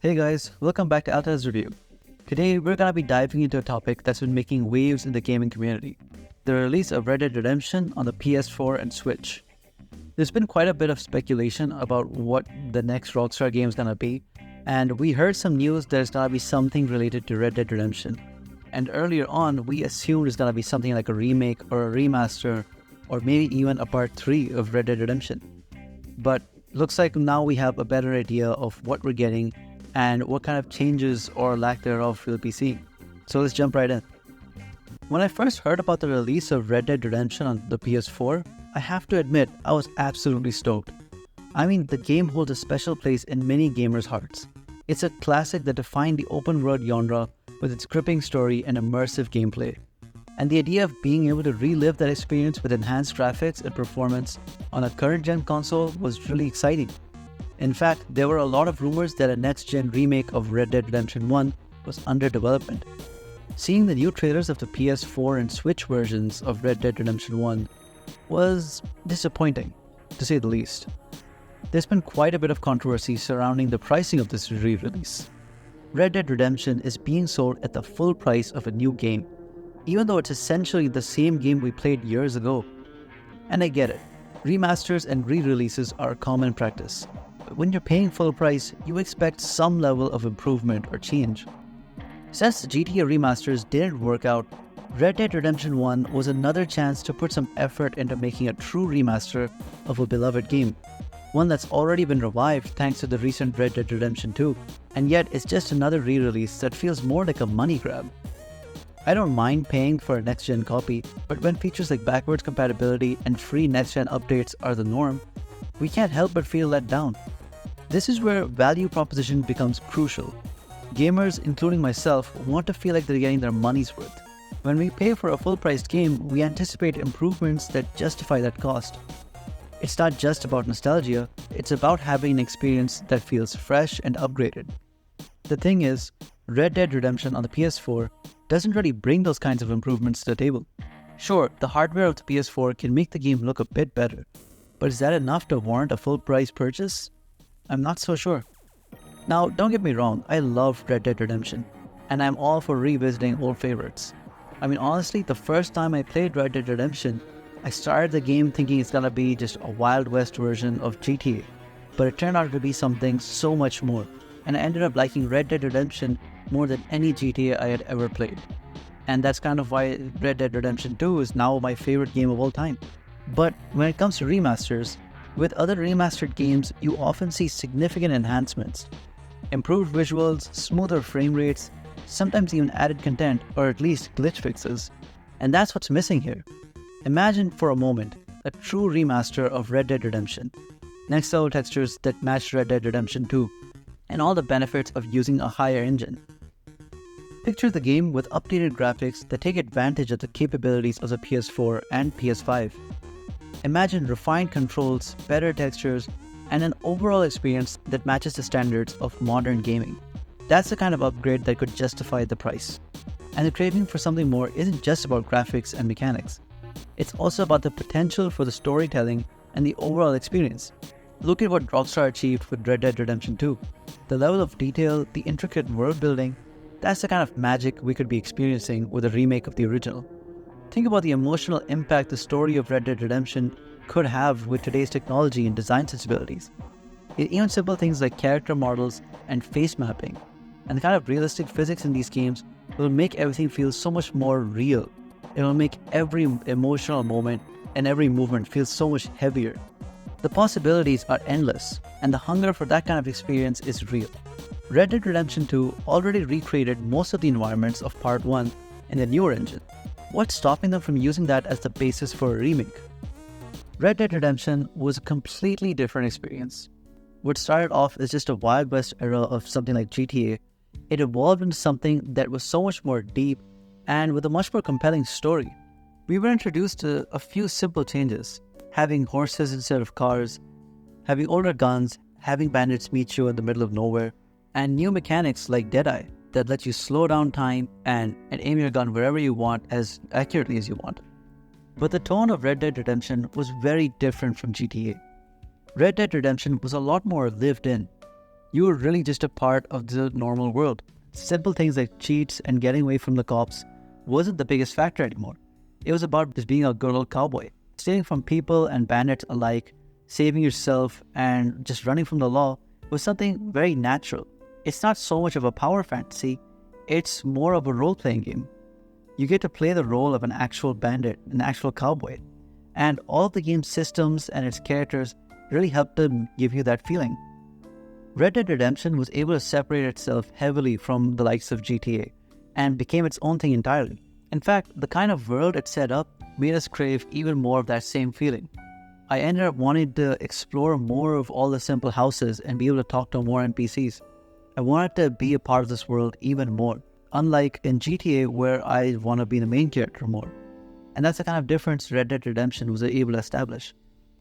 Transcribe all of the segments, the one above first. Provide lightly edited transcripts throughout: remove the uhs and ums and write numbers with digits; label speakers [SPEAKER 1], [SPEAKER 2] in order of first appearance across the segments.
[SPEAKER 1] Hey guys, welcome back to Altaz-Review. Today we're gonna be diving into a topic that's been making waves in the gaming community: the release of Red Dead Redemption on the PS4 and Switch. There's been quite a bit of speculation about what the next Rockstar game is gonna be, and we heard some news there's gonna be something related to Red Dead Redemption. And earlier on, we assumed it's gonna be something like a remake or a remaster, or maybe even a part 3 of Red Dead Redemption. But looks like now we have a better idea of what we're getting and what kind of changes or lack thereof we'll be seeing. So let's jump right in. When I first heard about the release of Red Dead Redemption on the PS4, I have to admit I was absolutely stoked. I mean, the game holds a special place in many gamers' hearts. It's a classic that defined the open world genre with its gripping story and immersive gameplay. And the idea of being able to relive that experience with enhanced graphics and performance on a current-gen console was really exciting. In fact, there were a lot of rumors that a next-gen remake of Red Dead Redemption 1 was under development. Seeing the new trailers of the PS4 and Switch versions of Red Dead Redemption 1 was disappointing, to say the least. There's been quite a bit of controversy surrounding the pricing of this re-release. Red Dead Redemption is being sold at the full price of a new game, even though it's essentially the same game we played years ago. And I get it, remasters and re-releases are common practice. But when you're paying full price, you expect some level of improvement or change. Since the GTA remasters didn't work out, Red Dead Redemption 1 was another chance to put some effort into making a true remaster of a beloved game. One that's already been revived thanks to the recent Red Dead Redemption 2, and yet it's just another re-release that feels more like a money grab. I don't mind paying for a next-gen copy, but when features like backwards compatibility and free next-gen updates are the norm, we can't help but feel let down. This is where value proposition becomes crucial. Gamers, including myself, want to feel like they're getting their money's worth. When we pay for a full-priced game, we anticipate improvements that justify that cost. It's not just about nostalgia, it's about having an experience that feels fresh and upgraded. The thing is, Red Dead Redemption on the PS4 doesn't really bring those kinds of improvements to the table. Sure, the hardware of the PS4 can make the game look a bit better, but is that enough to warrant a full-price purchase? I'm not so sure. Now, don't get me wrong, I love Red Dead Redemption, and I'm all for revisiting old favorites. I mean, honestly, the first time I played Red Dead Redemption, I started the game thinking it's gonna be just a Wild West version of GTA, but it turned out to be something so much more, and I ended up liking Red Dead Redemption more than any GTA I had ever played. And that's kind of why Red Dead Redemption 2 is now my favorite game of all time. But when it comes to remasters, with other remastered games, you often see significant enhancements. Improved visuals, smoother frame rates, sometimes even added content or at least glitch fixes. And that's what's missing here. Imagine for a moment a true remaster of Red Dead Redemption. Next level textures that match Red Dead Redemption 2, and all the benefits of using a higher engine. Picture the game with updated graphics that take advantage of the capabilities of the PS4 and PS5. Imagine refined controls, better textures, and an overall experience that matches the standards of modern gaming. That's the kind of upgrade that could justify the price. And the craving for something more isn't just about graphics and mechanics. It's also about the potential for the storytelling and the overall experience. Look at what Rockstar achieved with Red Dead Redemption 2. The level of detail, the intricate world building, that's the kind of magic we could be experiencing with a remake of the original. Think about the emotional impact the story of Red Dead Redemption could have with today's technology and design sensibilities. Even simple things like character models and face mapping, and the kind of realistic physics in these games will make everything feel so much more real. It will make every emotional moment and every movement feel so much heavier. The possibilities are endless, and the hunger for that kind of experience is real. Red Dead Redemption 2 already recreated most of the environments of Part 1 in the newer engine. What's stopping them from using that as the basis for a remake? Red Dead Redemption was a completely different experience. What started off as just a Wild West era of something like GTA, it evolved into something that was so much more deep and with a much more compelling story. We were introduced to a few simple changes: having horses instead of cars, having older guns, having bandits meet you in the middle of nowhere, and new mechanics like Deadeye that let you slow down time and aim your gun wherever you want as accurately as you want. But the tone of Red Dead Redemption was very different from GTA. Red Dead Redemption was a lot more lived in. You were really just a part of the normal world. Simple things like cheats and getting away from the cops wasn't the biggest factor anymore. It was about just being a good old cowboy, stealing from people and bandits alike, saving yourself, and just running from the law was something very natural. It's not so much of a power fantasy, it's more of a role-playing game. You get to play the role of an actual bandit, an actual cowboy, and all of the game's systems and its characters really helped to give you that feeling. Red Dead Redemption was able to separate itself heavily from the likes of GTA and became its own thing entirely. In fact, the kind of world it set up made us crave even more of that same feeling. I ended up wanting to explore more of all the simple houses and be able to talk to more NPCs. I wanted to be a part of this world even more, unlike in GTA where I want to be the main character more. And that's the kind of difference Red Dead Redemption was able to establish.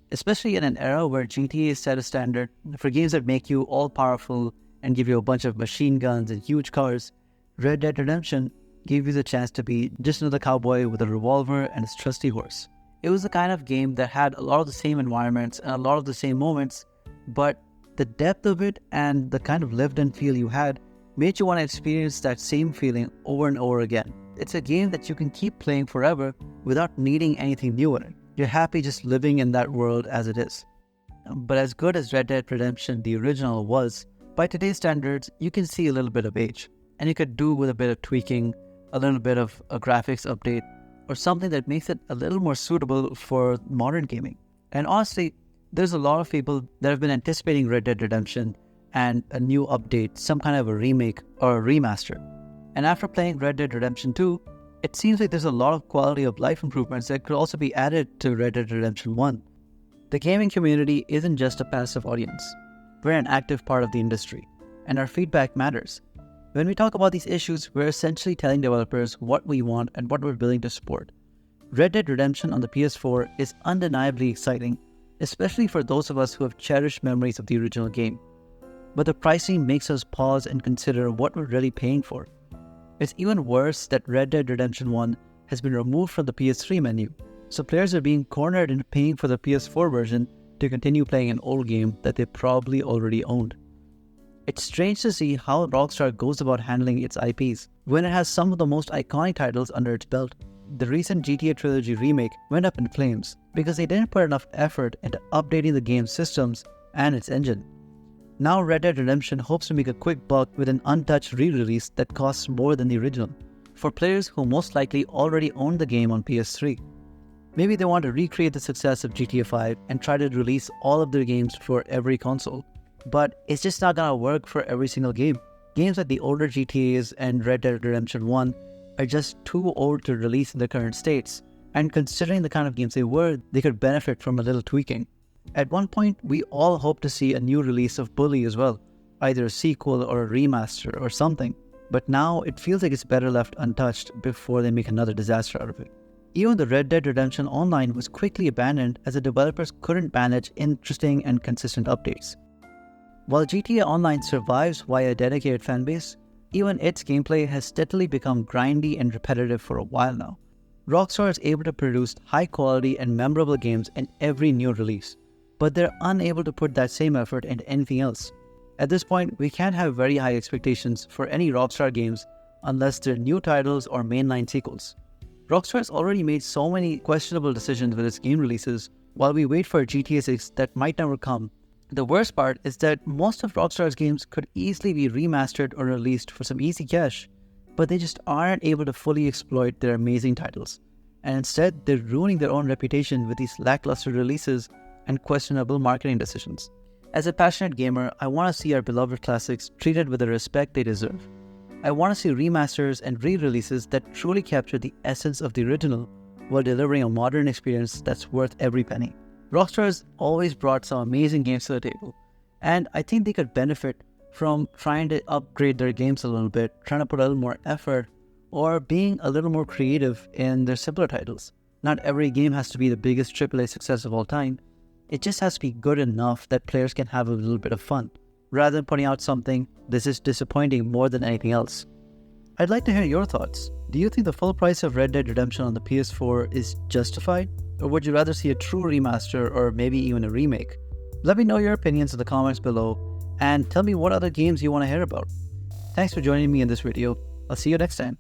[SPEAKER 1] Especially in an era where GTA set a standard for games that make you all-powerful and give you a bunch of machine guns and huge cars, Red Dead Redemption gave you the chance to be just another cowboy with a revolver and his trusty horse. It was the kind of game that had a lot of the same environments and a lot of the same moments, but the depth of it and the kind of lived-in feel you had made you want to experience that same feeling over and over again. It's a game that you can keep playing forever without needing anything new in it. You're happy just living in that world as it is. But as good as Red Dead Redemption, the original, was, by today's standards, you can see a little bit of age. And you could do with a bit of tweaking, a little bit of a graphics update, or something that makes it a little more suitable for modern gaming. And honestly, there's a lot of people that have been anticipating Red Dead Redemption and a new update, some kind of a remake or a remaster. And after playing Red Dead Redemption 2, it seems like there's a lot of quality of life improvements that could also be added to Red Dead Redemption 1. The gaming community isn't just a passive audience. We're an active part of the industry, and our feedback matters. When we talk about these issues, we're essentially telling developers what we want and what we're willing to support. Red Dead Redemption on the PS4 is undeniably exciting, especially for those of us who have cherished memories of the original game. But the pricing makes us pause and consider what we're really paying for. It's even worse that Red Dead Redemption 1 has been removed from the PS3 menu, so players are being cornered into paying for the PS4 version to continue playing an old game that they probably already owned. It's strange to see how Rockstar goes about handling its IPs when it has some of the most iconic titles under its belt. The recent GTA Trilogy remake went up in flames because they didn't put enough effort into updating the game's systems and its engine. Now Red Dead Redemption hopes to make a quick buck with an untouched re-release that costs more than the original, for players who most likely already owned the game on PS3. Maybe they want to recreate the success of GTA 5 and try to release all of their games for every console. But it's just not gonna work for every single game. Games like the older GTAs and Red Dead Redemption 1 are just too old to release in their current states, and considering the kind of games they were, they could benefit from a little tweaking. At one point, we all hoped to see a new release of Bully as well, either a sequel or a remaster or something, but now it feels like it's better left untouched before they make another disaster out of it. Even the Red Dead Redemption Online was quickly abandoned as the developers couldn't manage interesting and consistent updates. While GTA Online survives via a dedicated fanbase, even its gameplay has steadily become grindy and repetitive for a while now. Rockstar is able to produce high-quality and memorable games in every new release, but they're unable to put that same effort into anything else. At this point, we can't have very high expectations for any Rockstar games unless they're new titles or mainline sequels. Rockstar has already made so many questionable decisions with its game releases while we wait for GTA 6 that might never come. The worst part is that most of Rockstar's games could easily be remastered or released for some easy cash, but they just aren't able to fully exploit their amazing titles. And instead, they're ruining their own reputation with these lackluster releases and questionable marketing decisions. As a passionate gamer, I want to see our beloved classics treated with the respect they deserve. I want to see remasters and re-releases that truly capture the essence of the original while delivering a modern experience that's worth every penny. Rockstar has always brought some amazing games to the table, and I think they could benefit from trying to upgrade their games a little bit, trying to put a little more effort, or being a little more creative in their simpler titles. Not every game has to be the biggest AAA success of all time. It just has to be good enough that players can have a little bit of fun, rather than putting out something this is disappointing more than anything else. I'd like to hear your thoughts. Do you think the full price of Red Dead Redemption on the PS4 is justified? Or would you rather see a true remaster or maybe even a remake? Let me know your opinions in the comments below. and tell me what other games you want to hear about. Thanks for joining me in this video. I'll see you next time.